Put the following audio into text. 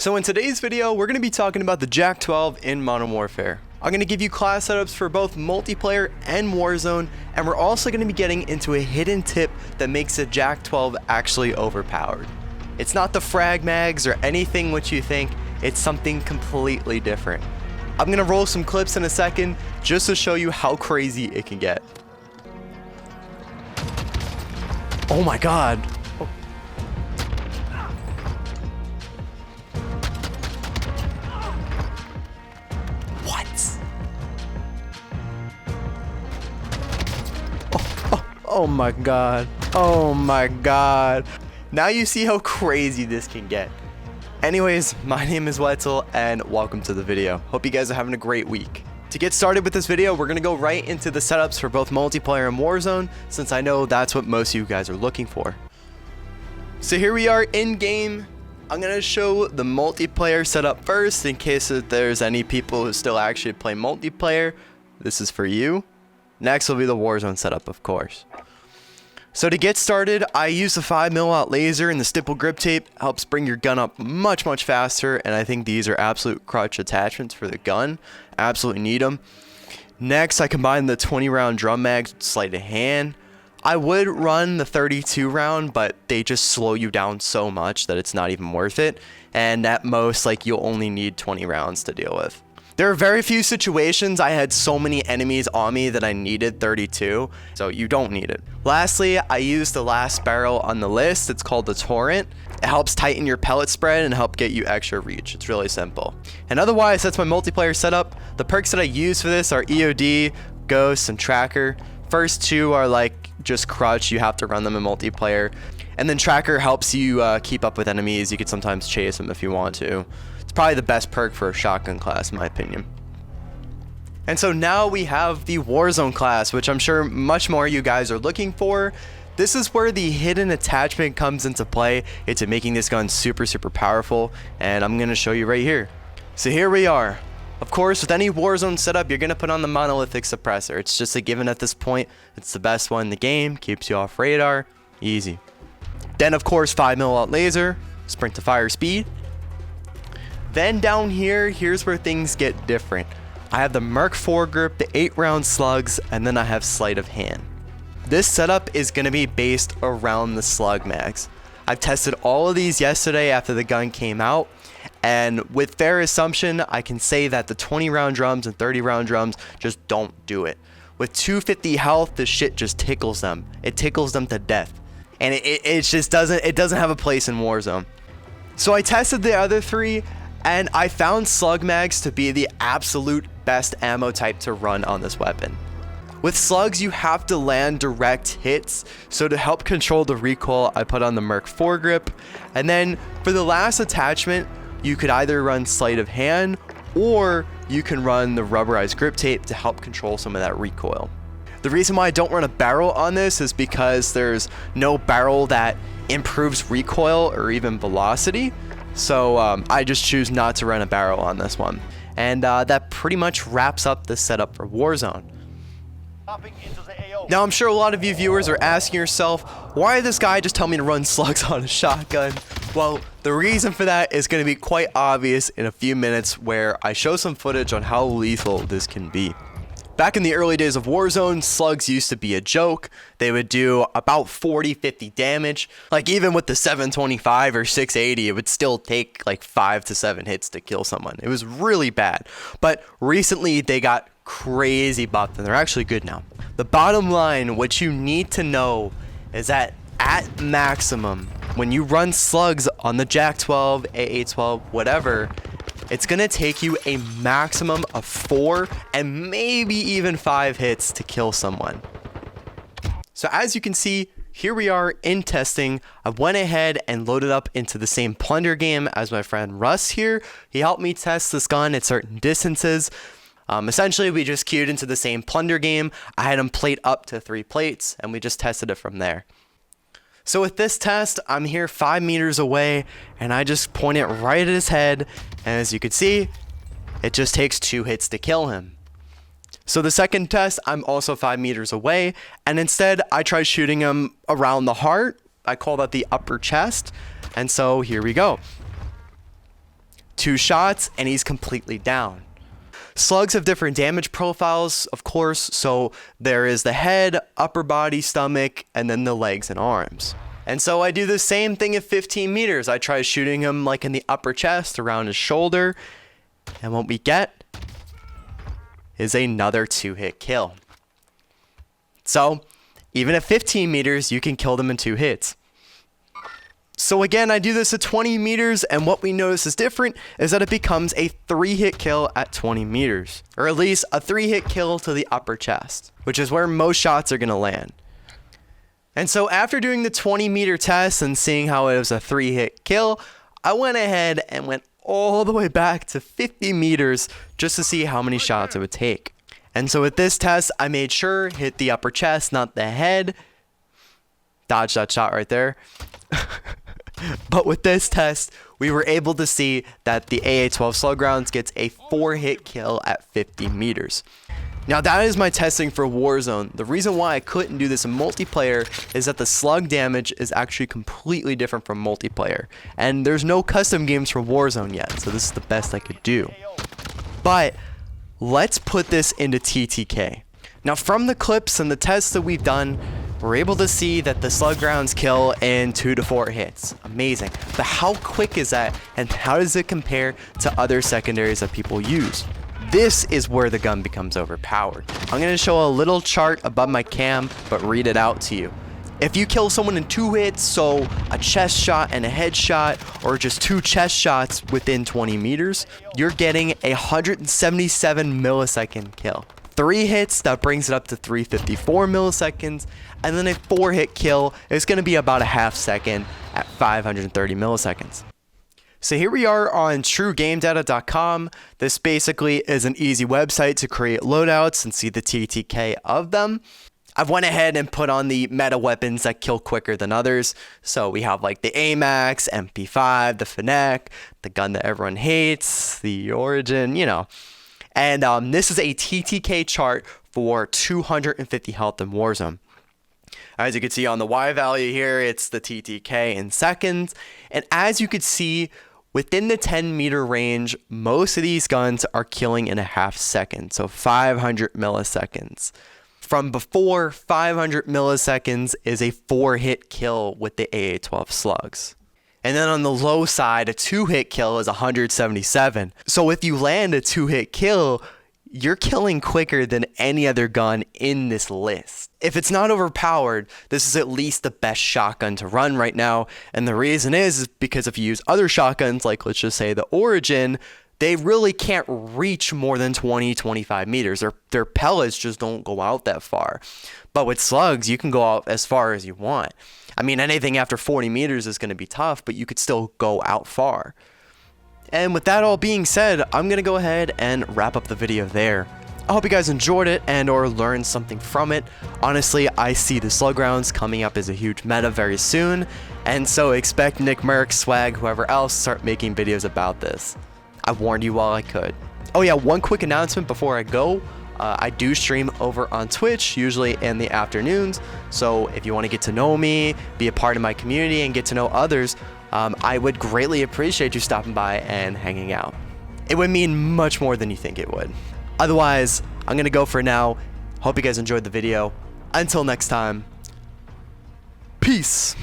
So in today's video, we're going to be talking about the JAK-12 in Modern Warfare. I'm going to give you class setups for both multiplayer and Warzone, and we're also going to be getting into a hidden tip that makes the JAK-12 actually overpowered. It's not the frag mags or anything what you think, it's something completely different. I'm going to roll some clips in a second just to show you how crazy it can get. Oh my god. Oh my god. Oh my god. Now you see how crazy this can get. Anyways, my name is Wetzel and welcome to the video. Hope you guys are having a great week. To get started with this video, we're going to go right into the setups for both multiplayer and Warzone, since I know that's what most of you guys are looking for. So here we are in game. I'm going to show the multiplayer setup first in case that there's any people who still actually play multiplayer. This is for you. Next will be the Warzone setup, of course. So to get started, I use the 5mm laser and the stipple grip tape. Helps bring your gun up much faster, and I think these are absolute crutch attachments for the gun. Absolutely need them. Next, I combine the 20-round drum mags with sleight of hand. I would run the 32 round, but they just slow you down so much that it's not even worth it. And at most, like, you'll only need 20 rounds to deal with. There are very few situations I had so many enemies on me that I needed 32, so you don't need it. Lastly, I use the last barrel on the list. It's called the Torrent. It helps tighten your pellet spread and help get you extra reach. It's really simple. And otherwise, that's my multiplayer setup. The perks that I use for this are EOD, Ghost, and Tracker. First two are like just crutch. You have to run them in multiplayer. And then Tracker helps you keep up with enemies. You could sometimes chase them if you want to. It's probably the best perk for a shotgun class in my opinion. And so now we have the Warzone class, which I'm sure much more you guys are looking for. This is where the hidden attachment comes into play. It's making this gun super powerful, and I'm going to show you right here. So here we are. Of course, with any Warzone setup, you're going to put on the monolithic suppressor. It's just a given at this point. It's the best one in the game, keeps you off radar, easy. Then of course 5mm laser, sprint to fire speed. Then down here, here's where things get different. I have the Merc foregrip, the 8-round slugs, and then I have sleight of hand. This setup is going to be based around the slug mags. I've tested all of these yesterday after the gun came out, and with fair assumption, I can say that the 20-round drums and 30-round drums just don't do it. With 250 health, the shit just tickles them. It tickles them to death, and it just doesn't have a place in Warzone. So I tested the other three, and I found slug mags to be the absolute best ammo type to run on this weapon. With slugs, you have to land direct hits, so to help control the recoil, I put on the Merc foregrip. And then for the last attachment, you could either run sleight of hand, or you can run the rubberized grip tape to help control some of that recoil. The reason why I don't run a barrel on this is because there's no barrel that improves recoil or even velocity. So I just choose not to run a barrel on this one. And that pretty much wraps up the setup for Warzone. Now I'm sure a lot of you viewers are asking yourself, why did this guy just tell me to run slugs on a shotgun? Well, the reason for that is going to be quite obvious in a few minutes, where I show some footage on how lethal this can be. Back in the early days of Warzone, slugs used to be a joke. They would do about 40-50 damage. Like even with the 725 or 680, it would still take like 5 to 7 hits to kill someone. It was really bad. But recently they got crazy buffed and they're actually good now. The bottom line, what you need to know is that at maximum, when you run slugs on the JAK-12, AA-12, whatever, it's going to take you a maximum of 4 and maybe even 5 hits to kill someone. So as you can see, here we are in testing. I went ahead and loaded up into the same plunder game as my friend Russ here. He helped me test this gun at certain distances. Essentially, we just queued into the same plunder game. I had him plate up to 3 plates, and we just tested it from there. So with this test, I'm here 5 meters away, and I just point it right at his head, and as you can see, it just takes 2 hits to kill him. So the second test, I'm also 5 meters away, and instead I try shooting him around the heart. I call that the upper chest, and so here we go. 2 shots and he's completely down. Slugs have different damage profiles, of course, so there is the head, upper body, stomach, and then the legs and arms. And so I do the same thing at 15 meters. I try shooting him like in the upper chest, around his shoulder, and what we get is another 2-hit kill. So even at 15 meters, you can kill them in 2 hits. So again, I do this at 20 meters, and what we notice is different is that it becomes a 3-hit kill at 20 meters, or at least a 3-hit kill to the upper chest, which is where most shots are going to land. And so after doing the 20-meter test and seeing how it was a 3-hit kill, I went ahead and went all the way back to 50 meters just to see how many shots it would take. And so with this test, I made sure hit the upper chest, not the head. Dodge that shot right there. But with this test, we were able to see that the AA-12 slug rounds gets a 4-hit kill at 50 meters. Now that is my testing for Warzone. The reason why I couldn't do this in multiplayer is that the slug damage is actually completely different from multiplayer. And there's no custom games for Warzone yet, so this is the best I could do. But let's put this into TTK. Now from the clips and the tests that we've done, we're able to see that the slug rounds kill in 2 to 4 hits. Amazing. But how quick is that, and how does it compare to other secondaries that people use? This is where the gun becomes overpowered. I'm going to show a little chart above my cam, but read it out to you. If you kill someone in 2 hits, so a chest shot and a headshot, or just 2 chest shots within 20 meters, you're getting a 177 millisecond kill. 3 hits, that brings it up to 354 milliseconds, and then a 4-hit kill is going to be about a half second at 530 milliseconds. So here we are on truegamedata.com. This basically is an easy website to create loadouts and see the TTK of them. I've went ahead and put on the meta weapons that kill quicker than others. So we have like the AMAX, MP5, the Fennec, the gun that everyone hates, the Origin, you know. And this is a TTK chart for 250 health in Warzone. As you can see on the Y value here, it's the TTK in seconds. And as you can see, within the 10-meter range, most of these guns are killing in a half second, so 500 milliseconds. From before, 500 milliseconds is a 4-hit kill with the AA-12 slugs. And then on the low side, a 2-hit kill is 177. So if you land a 2-hit kill, you're killing quicker than any other gun in this list. If it's not overpowered, this is at least the best shotgun to run right now. And the reason is because if you use other shotguns, like let's just say the Origin, they really can't reach more than 20-25 meters. Their pellets just don't go out that far. But with slugs, you can go out as far as you want. I mean, anything after 40 meters is going to be tough, but you could still go out far. And with that all being said, I'm going to go ahead and wrap up the video there. I hope you guys enjoyed it and or learned something from it. Honestly, I see the slug rounds coming up as a huge meta very soon, and so expect Nick, Merrick, Swag, whoever else start making videos about this. I warned you while I could. Oh yeah, one quick announcement before I go. I do stream over on Twitch, usually in the afternoons, so if you want to get to know me, be a part of my community, and get to know others, I would greatly appreciate you stopping by and hanging out. It would mean much more than you think it would. Otherwise, I'm going to go for now. Hope you guys enjoyed the video. Until next time, peace.